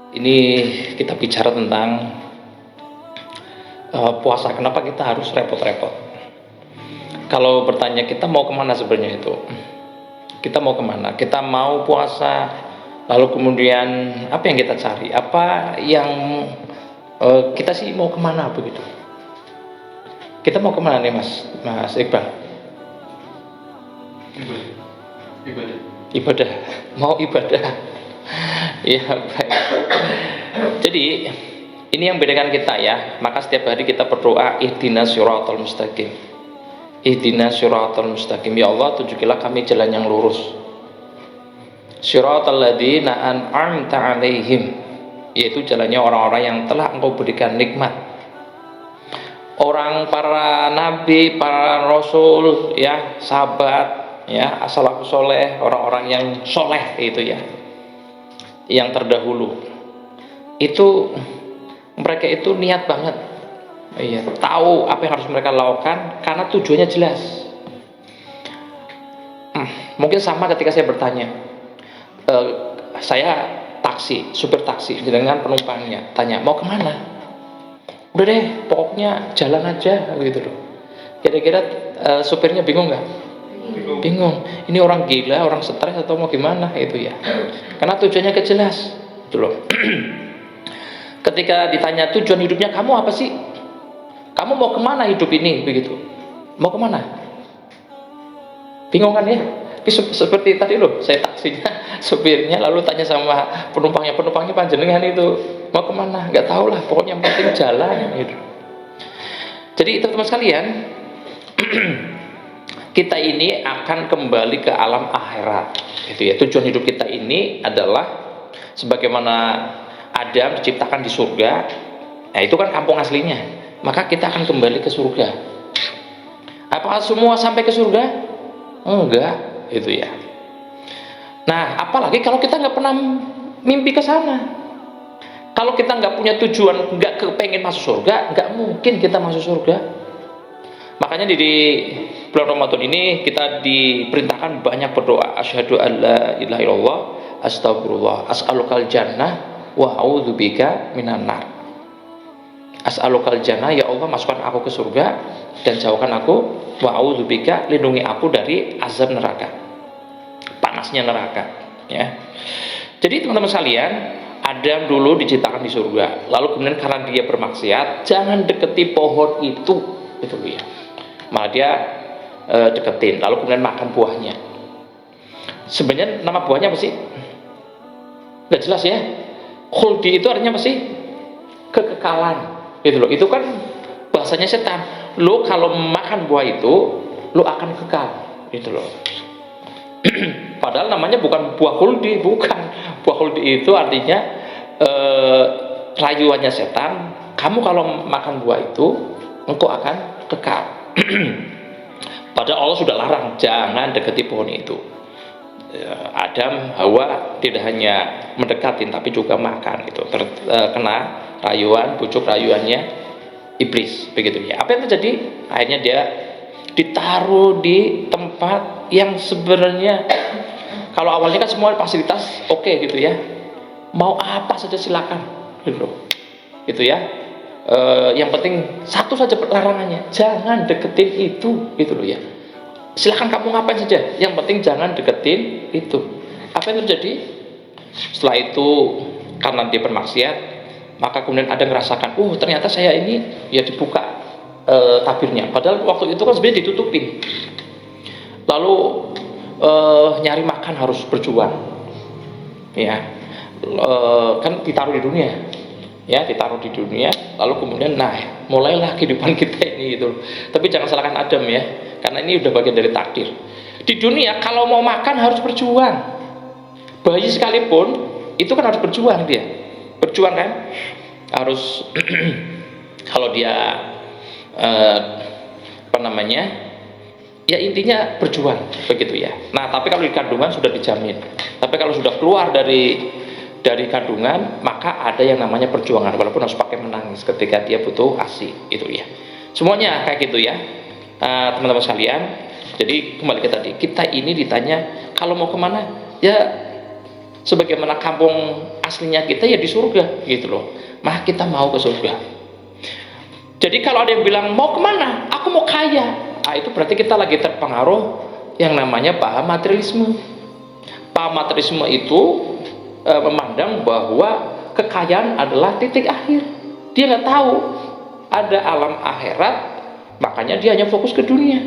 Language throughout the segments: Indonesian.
Ini kita bicara tentang puasa. Kenapa kita harus repot-repot? Kalau bertanya kita mau kemana sebenarnya itu? Kita mau kemana? Kita mau puasa, lalu kemudian apa yang kita cari? Apa yang kita sih mau kemana begitu? Kita mau kemana nih Mas Iqbal? Ibadah. Mau ibadah. Ya baik. Jadi ini yang bedakan kita ya. Maka setiap hari kita berdoa ihdinas siratal mustaqim. Ihdinas siratal mustaqim. Ya Allah, tunjukilah kami jalan yang lurus. Siratal ladzina an'amta 'alaihim, yaitu jalannya orang-orang yang telah Engkau berikan nikmat. Orang para nabi, para rasul ya, sahabat ya, as-salafus soleh, orang-orang yang soleh itu ya, yang terdahulu itu mereka itu niat banget, iya, tahu apa yang harus mereka lakukan karena tujuannya jelas. Mungkin sama ketika saya bertanya, saya taksi, supir taksi dengan penumpangnya, tanya mau kemana? Udah deh, pokoknya jalan aja gitu loh. Kira-kira supirnya bingung nggak? Bingung. Ini orang gila, orang stres atau mau gimana itu ya? Karena tujuannya jelas, gitu loh. Ketika ditanya tujuan hidupnya kamu apa sih? Kamu mau kemana hidup ini begitu? Mau kemana? Bingung kan ya? Seperti tadi loh, saya taksinya, supirnya lalu tanya sama penumpangnya panjenengan itu mau kemana? Nggak tahu lah, pokoknya yang penting jalan gitu. Jadi teman-teman sekalian, kita ini akan kembali ke alam akhirat gitu ya. Tujuan hidup kita ini adalah sebagaimana Adam diciptakan di surga. Nah, itu kan kampung aslinya. Maka kita akan kembali ke surga. Apakah semua sampai ke surga? Enggak, itu ya. Nah, apalagi kalau kita nggak pernah mimpi ke sana. Kalau kita nggak punya tujuan, nggak kepengen masuk surga, nggak mungkin kita masuk surga. Makanya di bulan Ramadan ini kita diperintahkan banyak berdoa. Asyhadu alla ilaha illallah, astagfirullah, as'alukal jannah wa a'udzubika minan nar. As'alukal jannah, ya Allah masukkan aku ke surga dan jauhkan aku, wa a'udzubika, lindungi aku dari azab neraka, panasnya neraka ya. Jadi teman-teman sekalian, Adam dulu diciptakan di surga, lalu kemudian karena dia bermaksiat, jangan deketi pohon itu ya. Malah dia deketin, lalu kemudian makan buahnya. Sebenarnya nama buahnya apa sih? Nggak jelas ya. Khuldi itu artinya apa sih? Kekekalan gitu loh. Itu kan bahasanya setan. Lo kalau makan buah itu lo akan kekal gitu loh. Padahal namanya bukan buah khuldi, bukan. Buah khuldi itu artinya rayuannya setan. Kamu kalau makan buah itu engkau akan kekal. Padahal Allah sudah larang, jangan dekati pohon itu. Adam, Hawa tidak hanya mendekatin tapi juga makan itu, terkena rayuan, bujuk rayuannya iblis begitu ya. Apa yang terjadi? Akhirnya dia ditaruh di tempat yang sebenarnya kalau awalnya kan semua fasilitas oke gitu ya, mau apa saja silakan gitu gitu ya. Yang penting satu saja larangannya, jangan deketin itu gitu loh ya. Silahkan kamu ngapain saja, yang penting jangan deketin itu. Apa yang terjadi? Setelah itu karena dia bermaksiat, maka kemudian ada ngerasakan, ternyata saya ini ya dibuka tabirnya. Padahal waktu itu kan sebenarnya ditutupin. Lalu nyari makan harus berjuang, ya. Kan ditaruh di dunia. Ya, ditaruh di dunia, lalu kemudian mulailah kehidupan kita ini gitu. Tapi jangan salahkan Adam ya, karena ini udah bagian dari takdir. Di dunia kalau mau makan harus berjuang. Bayi sekalipun itu kan harus berjuang dia. Berjuang kan? Harus kalau dia ya intinya berjuang begitu ya. Nah, tapi kalau di kandungan sudah dijamin. Tapi kalau sudah keluar dari kandungan, maka ada yang namanya perjuangan, walaupun harus pakai menangis ketika dia butuh ASI itu ya. Semuanya kayak gitu ya, teman-teman sekalian. Jadi kembali ke tadi, kita ini ditanya kalau mau kemana ya sebagaimana kampung aslinya kita ya di surga gitu loh. Maka kita mau ke surga. Jadi kalau ada yang bilang mau kemana, aku mau kaya, itu berarti kita lagi terpengaruh yang namanya paham materialisme. Paham materialisme itu memandang bahwa kekayaan adalah titik akhir. Dia nggak tahu ada alam akhirat, makanya dia hanya fokus ke dunia.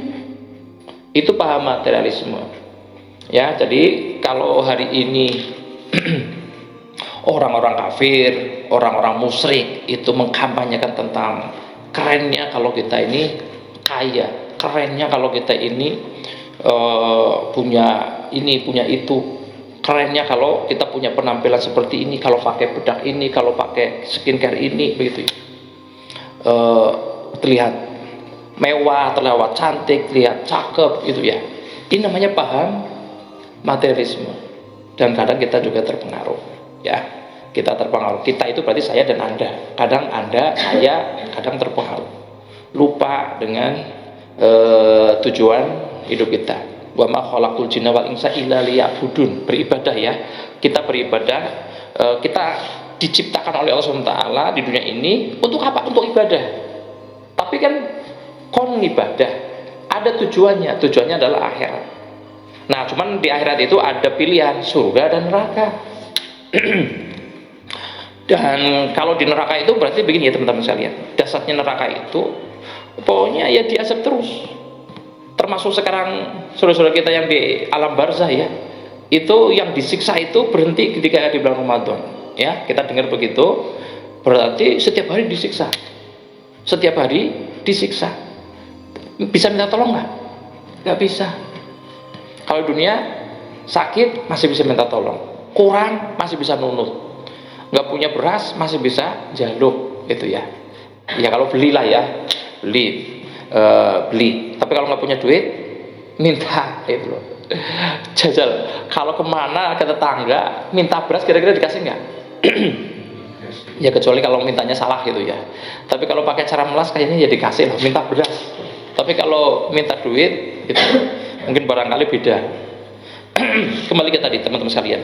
Itu paham materialisme. Ya, jadi kalau hari ini orang-orang kafir, orang-orang musyrik itu mengkampanyekan tentang kerennya kalau kita ini kaya, kerennya kalau kita ini punya ini, punya itu, kerennya kalau kita punya penampilan seperti ini, kalau pakai bedak ini, kalau pakai skincare ini, begitu. Terlihat mewah, terlihat cantik, terlihat cakep, gitu ya. Ini namanya paham materialisme. Dan kadang kita juga terpengaruh, ya. Kita terpengaruh. Kita itu berarti saya dan Anda. Kadang Anda, saya, kadang terpengaruh. Lupa dengan tujuan hidup kita. Wa ma khalaqul jinna wal insa illa liya'budun. Beribadah ya. Kita beribadah, kita diciptakan oleh Allah SWT di dunia ini untuk apa? Untuk ibadah. Tapi kan kon ibadah ada tujuannya. Tujuannya adalah akhirat. Nah, cuman di akhirat itu ada pilihan surga dan neraka. Dan kalau di neraka itu berarti begini ya teman-teman sekalian. Dasarnya neraka itu pokoknya ya diazab terus. Termasuk sekarang saudara-saudara kita yang di alam barzah ya. Itu yang disiksa itu berhenti ketika di bulan Ramadan. Ya, kita dengar begitu. Berarti setiap hari disiksa. Setiap hari disiksa. Bisa minta tolong nggak? Nggak bisa. Kalau dunia sakit masih bisa minta tolong, kurang masih bisa nunut, nggak punya beras masih bisa jaluk, gitu ya. Ya kalau belilah ya, beli. Tapi kalau nggak punya duit, minta, itu loh. Jajal. Kalau kemana ke tetangga, minta beras, kira-kira dikasih nggak? Ya kecuali kalau mintanya salah gitu ya. Tapi kalau pakai cara melas kayaknya ya dikasih loh, minta beras. Tapi kalau minta duit, itu mungkin barangkali beda. Kembali ke tadi teman-teman sekalian.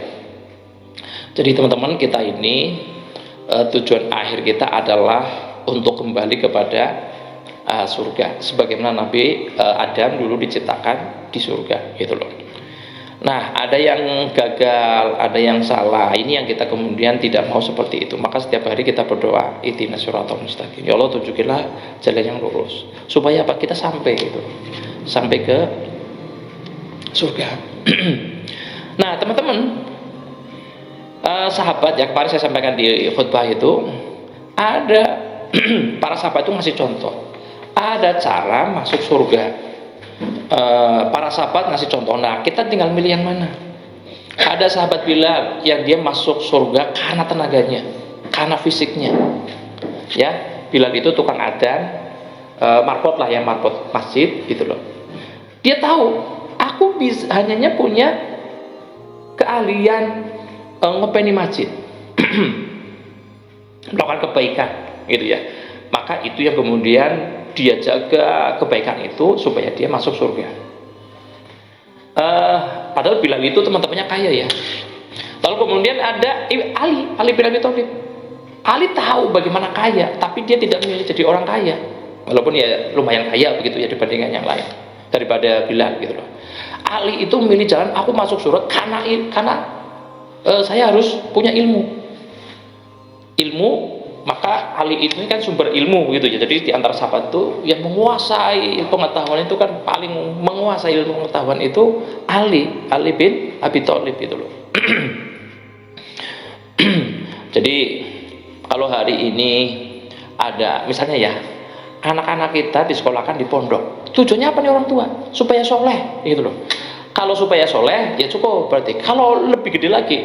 Jadi teman-teman kita ini tujuan akhir kita adalah untuk kembali kepada surga. Sebagaimana Nabi Adam dulu diciptakan di surga, gitu loh. Nah, ada yang gagal, ada yang salah. Ini yang kita kemudian tidak mau seperti itu. Maka setiap hari kita berdoa, ihdinas siratal mustaqim. Ya Allah, tunjukilah jalan yang lurus. Supaya apa? Kita sampai gitu. Sampai ke surga. Nah, teman-teman, sahabat ya, kemarin saya sampaikan di khutbah itu, ada para sahabat itu ngasih contoh. Ada cara masuk surga. Para sahabat ngasih contoh. Nah, kita tinggal milih yang mana. Ada sahabat Bilal yang dia masuk surga karena tenaganya, karena fisiknya. Ya, Bilal itu tukang adzan, marpot lah ya, marpot masjid gitu loh. Dia tahu, aku hanya punya keahlian ngopeni masjid, melakukan kebaikan, gitu ya. Maka itu yang kemudian dia jaga kebaikan itu supaya dia masuk surga. Padahal Bilal itu teman-temannya kaya ya. Lalu kemudian ada Ali bin Abi Thalib. Ali tahu bagaimana kaya, tapi dia tidak memilih jadi orang kaya. Walaupun ya lumayan kaya begitu ya dibandingkan yang lain daripada Bilal gitu loh. Ali itu memilih jalan aku masuk surga karena saya harus punya ilmu. Maka Ali itu kan sumber ilmu gitu ya. Jadi di antara sahabat itu yang menguasai pengetahuan itu kan paling menguasai ilmu pengetahuan itu Ali bin Abi Thalib gitu loh. Jadi kalau hari ini ada misalnya ya anak-anak kita disekolahkan di pondok, tujuannya apa nih orang tua? Supaya soleh gitu loh. Kalau supaya soleh ya cukup berarti. Kalau lebih gede lagi,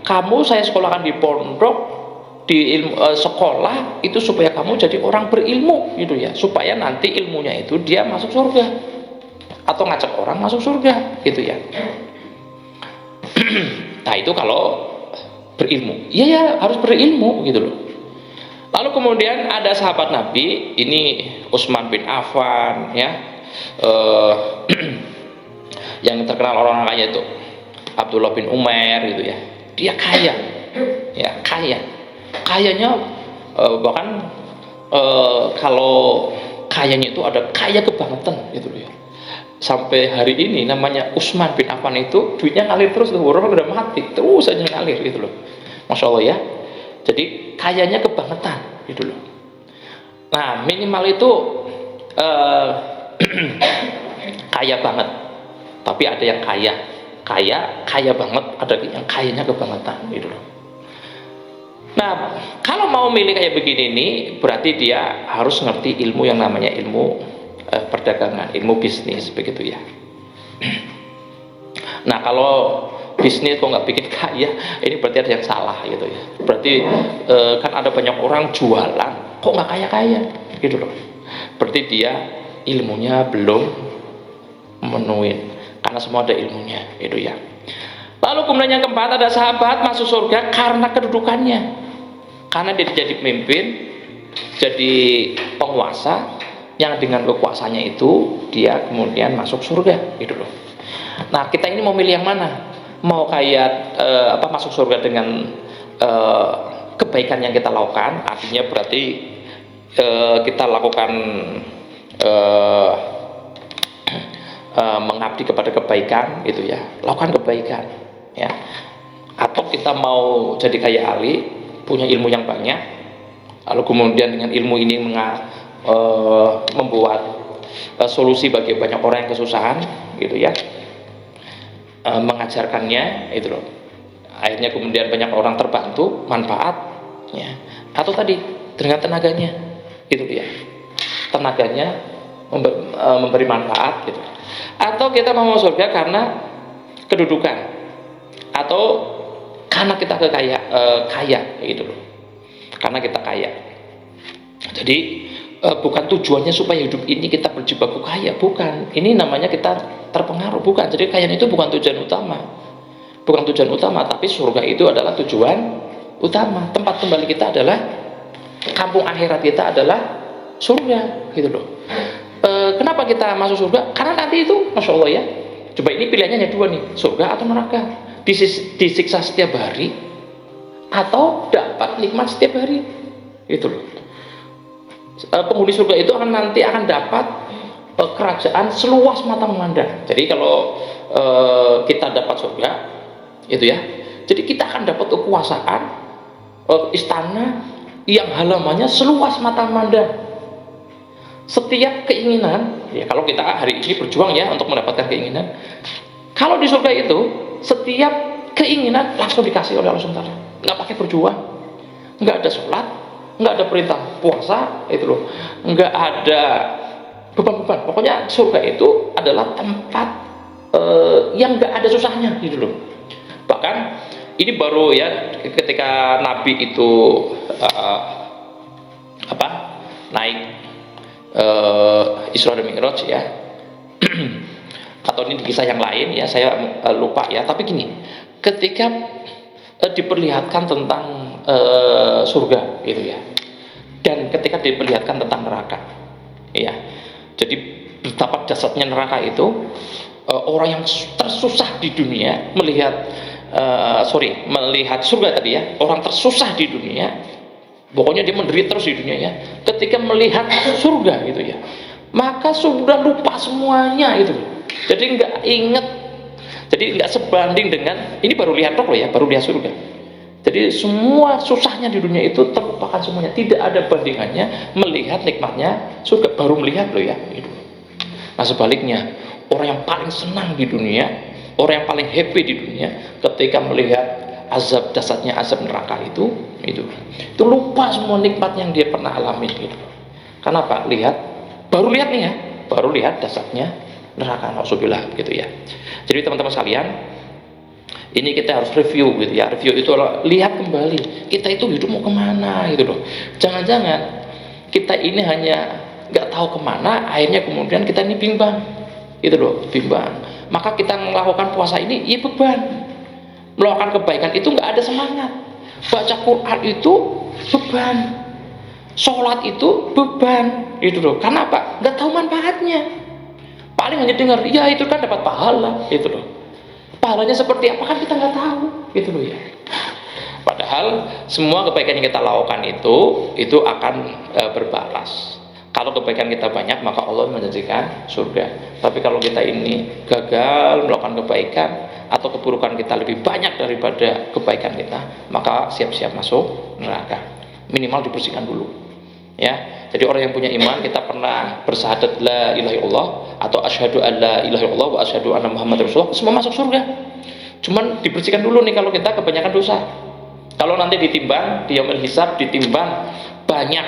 kamu saya sekolahkan di pondok di sekolah itu supaya kamu jadi orang berilmu gitu ya, supaya nanti ilmunya itu dia masuk surga atau ngajak orang masuk surga gitu ya. Nah itu kalau berilmu, iya ya harus berilmu gitu loh. Lalu kemudian ada sahabat Nabi ini Utsman bin Affan ya, yang terkenal orang kaya itu Abdullah bin Umar gitu ya. dia kaya, ya kaya, kayanya bahkan kalau kayanya itu ada kaya kebangetan gitu loh ya. Sampai hari ini namanya Utsman bin Affan itu duitnya ngalir terus tuh, orang udah mati terus aja ngalir gitu loh, masya Allah ya. Jadi kayanya kebangetan gitu loh. Nah minimal itu kaya banget, tapi ada yang kaya banget, ada yang kayanya kebangetan gitu loh. Nah kalau mau milih kayak begini nih, berarti dia harus ngerti ilmu yang namanya ilmu perdagangan, ilmu bisnis begitu ya. Nah kalau bisnis kok nggak bikin kaya, ini berarti ada yang salah gitu ya. Berarti kan ada banyak orang jualan kok nggak kaya gitu loh. Berarti dia ilmunya belum memenuhi, karena semua ada ilmunya itu ya. Lalu kemudian yang keempat, ada sahabat masuk surga karena kedudukannya, karena dia jadi pemimpin, jadi penguasa, yang dengan kekuasaannya itu dia kemudian masuk surga gitu loh. Nah kita ini mau milih yang mana? Mau kayak masuk surga dengan kebaikan yang kita lakukan, artinya berarti kita lakukan mengabdi kepada kebaikan gitu ya, lakukan kebaikan ya. Atau kita mau jadi kayak Ali, punya ilmu yang banyak, lalu kemudian dengan ilmu ini membuat solusi bagi banyak orang yang kesusahan gitu ya, mengajarkannya itu loh, akhirnya kemudian banyak orang terbantu, manfaat ya. Atau tadi dengan tenaganya itu dia, tenaganya memberi manfaat gitu. Atau kita mau surga karena kedudukan, atau karena kita kaya gitu loh, karena kita kaya. Jadi bukan tujuannya supaya hidup ini kita berjibaku kaya, bukan. Ini namanya kita terpengaruh, bukan. Jadi kekayaan itu bukan tujuan utama, tapi surga itu adalah tujuan utama. Tempat kembali kita adalah, kampung akhirat kita adalah surga gitu loh. Kenapa kita masuk surga? Karena nanti itu, masya Allah ya. Coba ini pilihannya hanya dua nih, surga atau neraka. Disiksa setiap hari atau dapat nikmat setiap hari gitu loh. Penghuni surga itu nanti akan dapat kerajaan seluas mata memandang. Jadi kalau kita dapat surga itu ya, jadi kita akan dapat kekuasaan, istana yang halamannya seluas mata memandang. Setiap keinginan ya, kalau kita hari ini berjuang ya untuk mendapatkan keinginan, kalau di surga itu setiap keinginan langsung dikasih oleh Allah SWT, nggak pakai berjuang, nggak ada sholat, nggak ada perintah puasa itu loh, nggak ada beban-beban. Pokoknya surga itu adalah tempat yang nggak ada susahnya gitu loh. Bahkan ini baru ya, ketika Nabi itu naik Isra dan Mi'raj ya, atau ini kisah yang lain ya, saya lupa ya, tapi gini, ketika diperlihatkan tentang surga gitu ya, dan ketika diperlihatkan tentang neraka ya, jadi betapa dasarnya neraka itu, orang yang tersusah di dunia melihat surga tadi ya, orang tersusah di dunia, pokoknya dia menderita terus di dunia ya, ketika melihat surga gitu ya, maka sudah lupa semuanya itu, jadi nggak inget, jadi nggak sebanding dengan ini, baru lihat loh ya, baru lihat surga. Jadi semua susahnya di dunia itu terlupakan semuanya, tidak ada bandingannya melihat nikmatnya surga, baru melihat loh ya itu. Nah sebaliknya, orang yang paling senang di dunia, orang yang paling happy di dunia, ketika melihat azab, dasarnya azab neraka itu lupa semua nikmat yang dia pernah alami gitu. Kenapa? Baru lihat nih ya, baru lihat dasarnya neraka, nauzubillah gitu ya. Jadi teman-teman sekalian, ini kita harus review gitu ya. Review itu adalah lihat kembali kita itu hidup mau kemana gitu loh. Jangan-jangan kita ini hanya nggak tahu kemana, akhirnya kemudian kita ini bimbang gitu loh, bimbang. Maka kita melakukan puasa ini ya beban, melakukan kebaikan itu nggak ada semangat, baca Quran itu beban, sholat itu beban gitu loh. Karena apa? Nggak tahu manfaatnya, paling hanya dengar ya itu kan dapat pahala gitu loh. Pahalanya seperti apa kan kita nggak tahu gitu loh ya. Padahal semua kebaikan yang kita lakukan itu akan berbalas. Kalau kebaikan kita banyak, maka Allah menjanjikan surga. Tapi kalau kita ini gagal melakukan kebaikan atau keburukan kita lebih banyak daripada kebaikan kita, maka siap-siap masuk neraka. Minimal dibersihkan dulu. Ya. Jadi orang yang punya iman, kita pernah bersyahadat la ilaha illallah atau asyhadu an la ilaha illallah wa asyhadu anna muhammadar rasulullah, semua masuk surga. Cuman dibersihkan dulu nih kalau kita kebanyakan dosa. Kalau nanti ditimbang di yaumil hisab, ditimbang banyak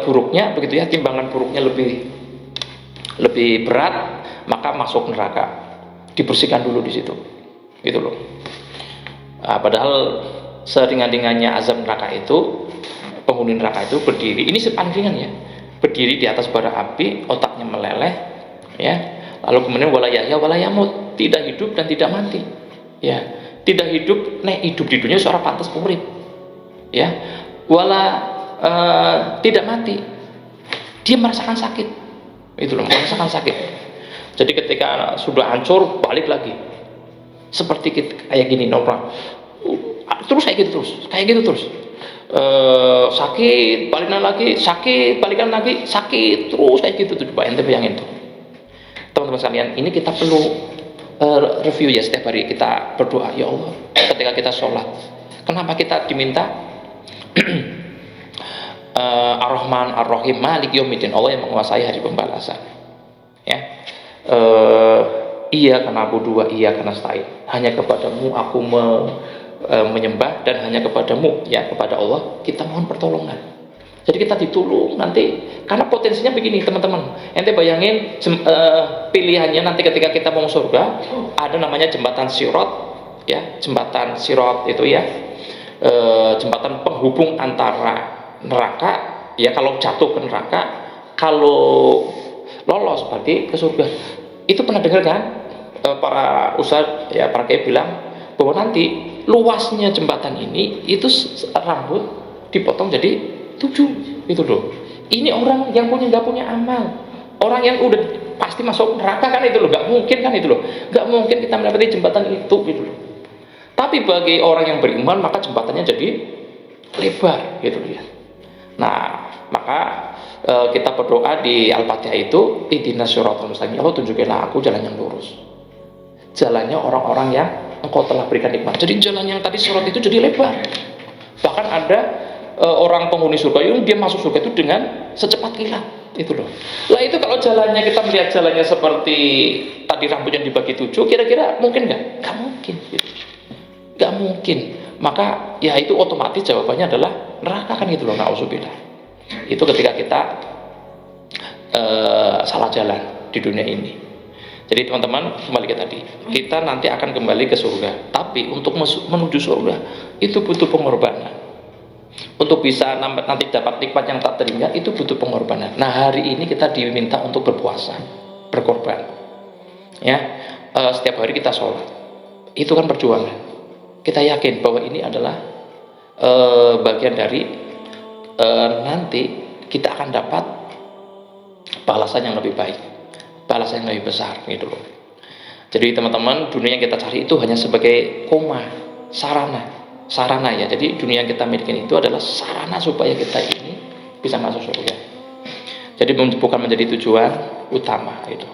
buruknya, begitu ya, timbangan buruknya lebih berat, maka masuk neraka. Dibersihkan dulu di situ, gitu loh. Padahal seringan-ringannya azab neraka itu, penghuni neraka itu berdiri, ini paling ringan ya, berdiri di atas bara api, otaknya meleleh, ya. Lalu kemudian wala yahya wala yamut, tidak hidup dan tidak mati, ya. Tidak hidup, hidup di dunia seorang pantas urip, ya. Wala tidak mati, dia merasakan sakit, itu loh, merasakan sakit. Jadi ketika sudah hancur, balik lagi, seperti kayak gini, normal, terus kayak gitu terus, sakit, balikan lagi, sakit, balikan lagi, sakit, terus kayak gitu tuh. Coba ente bayangin tuh, teman-teman sekalian. Ini kita perlu review ya, setiap hari kita berdoa, ya Allah, ketika kita sholat, kenapa kita diminta Ar-Rahman Ar-Rahim Malik Yaumiddin, Allah yang menguasai hari pembalasan, ya. Iya karena aku dua, iya karena stain, hanya kepadamu aku menyembah, dan hanya kepadamu, ya, kepada Allah kita mohon pertolongan. Jadi kita ditolong nanti, karena potensinya begini teman-teman, ente bayangin pilihannya nanti ketika kita mau surga, ada namanya jembatan Sirat, ya, jembatan Sirat itu ya, jembatan penghubung antara neraka, ya, kalau jatuh ke neraka, kalau lolos berarti ke surga. Itu pernah dengar kan para ustadz, ya, para kiai bilang bahwa nanti luasnya jembatan ini itu rambut dipotong jadi 7, itu loh. Ini orang yang nggak punya amal, orang yang udah pasti masuk neraka kan, itu loh, nggak mungkin kan, itu loh, nggak mungkin kita mendapati jembatan itu, gitu loh. Tapi bagi orang yang beriman, maka jembatannya jadi lebar, gitu loh ya. Nah, maka kita berdoa di Al-Fatihah itu, ihdinas siratal mustaqim, Allah tunjukilah aku jalan yang lurus, jalannya orang-orang yang Engkau telah berikan nikmat. Jadi jalan yang tadi sirat itu jadi lebar. Bahkan ada orang penghuni surga itu, dia masuk surga itu dengan secepat kilat, itu loh. Lah itu kalau jalannya, kita melihat jalannya seperti tadi rambutnya dibagi 7, kira-kira mungkin nggak? Nggak mungkin, gitu. Nggak mungkin. Maka ya itu otomatis jawabannya adalah neraka kan, gitu loh. Na'udzubillah. Itu ketika kita salah jalan di dunia ini. Jadi teman-teman, kembali ke tadi, kita nanti akan kembali ke surga. Tapi untuk menuju surga itu butuh pengorbanan. Untuk bisa nanti dapat nikmat yang tak terhingga, itu butuh pengorbanan. Nah, hari ini kita diminta untuk berpuasa, berkorban. Ya, setiap hari kita sholat. Itu kan perjuangan. Kita yakin bahwa ini adalah bagian dari nanti kita akan dapat balasan yang lebih baik, balasan yang lebih besar, gitu loh. Jadi teman-teman, dunia yang kita cari itu hanya sebagai koma, sarana ya. Jadi dunia yang kita miliki itu adalah sarana supaya kita ini bisa masuk surga. Jadi bukan menjadi tujuan utama itu.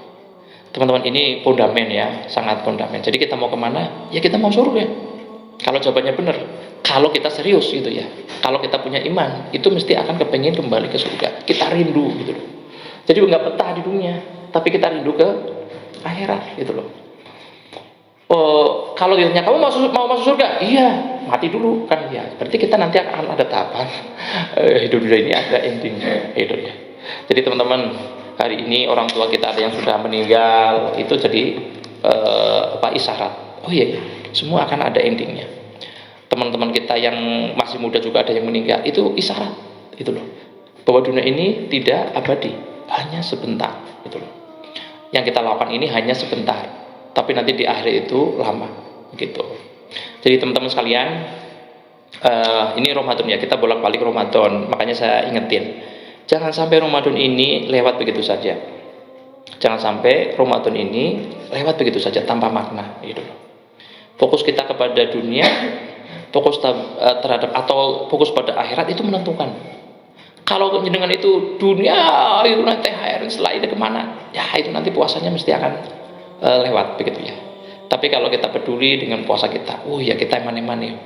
Teman-teman, ini fondamen ya, sangat fondamen. Jadi kita mau kemana? Ya kita mau surga. Kalau jawabannya benar, kalau kita serius gitu ya, kalau kita punya iman, itu mesti akan kepengen kembali ke surga. Kita rindu gitu loh. Jadi nggak betah di dunia, tapi kita rindu ke akhirat, gitu loh. Kalau ditanya kamu mau masuk surga, iya, mati dulu kan, ya. Berarti kita nanti akan ada tahapan hidup dunia ini ada endingnya, gitu ya. Jadi teman-teman, hari ini orang tua kita ada yang sudah meninggal, itu jadi isyarat. Oh iya, semua akan ada endingnya. Teman-teman kita yang masih muda juga ada yang meninggal, itu isyarat, itu loh, bahwa dunia ini tidak abadi, hanya sebentar, gitu loh. Yang kita lakukan ini hanya sebentar, tapi nanti di akhir itu lama, gitu. Jadi teman-teman sekalian, ini Ramadan ya, kita bolak-balik Ramadan, makanya saya ingetin, jangan sampai Ramadan ini lewat begitu saja. Jangan sampai Ramadan ini lewat begitu saja tanpa makna, gitu loh. Fokus kita kepada dunia, terhadap atau fokus pada akhirat itu menentukan. Kalau dengan itu dunia itu nanti THR setelah ini kemana? Ya itu nanti puasanya mesti akan lewat begitu ya. Tapi kalau kita peduli dengan puasa kita, oh ya kita eman-eman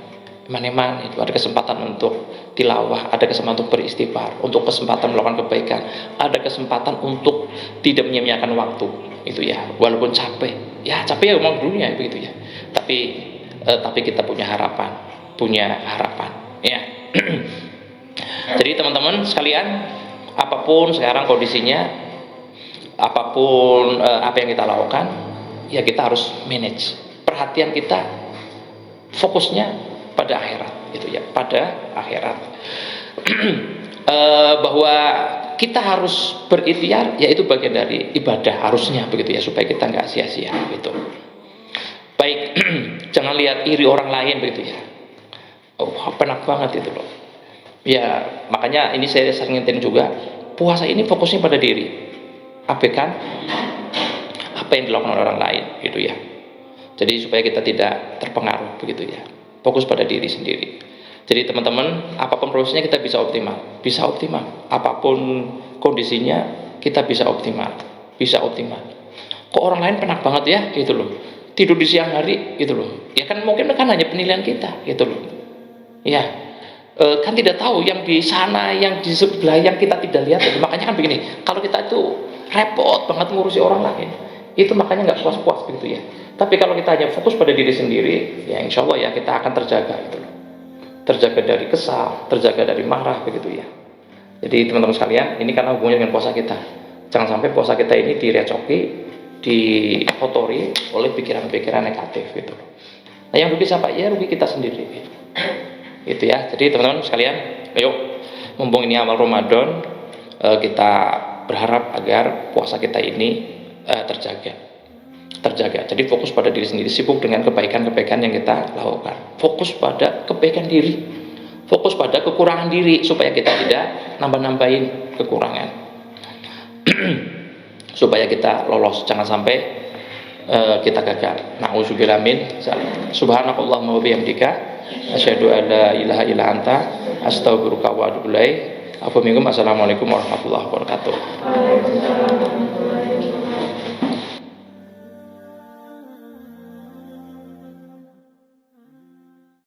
itu ada kesempatan untuk tilawah, ada kesempatan untuk beristighfar, untuk kesempatan melakukan kebaikan, ada kesempatan untuk tidak menyia-nyiakan waktu itu ya. Walaupun capek ya mau dunia begitu ya. Tapi kita punya harapan ya. Jadi teman-teman sekalian, apapun sekarang kondisinya, apapun apa yang kita lakukan, ya kita harus manage. Perhatian kita fokusnya pada akhirat, gitu ya, pada akhirat. Bahwa kita harus berikhtiar, yaitu bagian dari ibadah harusnya, begitu ya, supaya kita nggak sia-sia, gitu. Baik, jangan lihat iri orang lain, begitu ya. Oh, penak banget itu loh. Ya, makanya ini saya sering ngintin juga, puasa ini fokusnya pada diri. Abaikan apa yang dilakukan oleh orang lain, gitu ya. Jadi supaya kita tidak terpengaruh, begitu ya. Fokus pada diri sendiri. Jadi teman-teman, apapun prosesnya kita bisa optimal. Apapun kondisinya kita bisa optimal. Kok orang lain penak banget ya, gitu loh. Tidur di siang hari, gitu loh. Ya kan mungkin kan hanya penilaian kita, gitu loh. Ya, kan tidak tahu yang di sana, yang di sebelah yang kita tidak lihat. Makanya kan begini, kalau kita itu repot banget ngurusi orang lain, itu makanya nggak puas-puas begitu ya. Tapi kalau kita hanya fokus pada diri sendiri, ya insya Allah ya kita akan terjaga itu, terjaga dari kesal, terjaga dari marah begitu ya. Jadi teman-teman sekalian, ini karena hubungannya dengan puasa kita. Jangan sampai puasa kita ini direcoki, dikotori oleh pikiran-pikiran negatif gitu. Nah yang rugi siapa? Ya rugi kita sendiri. Gitu ya. Jadi teman-teman sekalian, ayo mumpung ini awal Ramadan, kita berharap agar puasa kita ini terjaga. Jadi fokus pada diri sendiri, sibuk dengan kebaikan-kebaikan yang kita lakukan. Fokus pada kebaikan diri, fokus pada kekurangan diri supaya kita tidak nambah-nambahin kekurangan. Supaya kita lolos, jangan sampai kita gagal. Nauzubillah min dzalik. Subhanakallahumma wa bihamdika asyhadu an la ilaha illa anta astaghfiruka wa atubu ilaik. Assalamualaikum warahmatullahi wabarakatuh.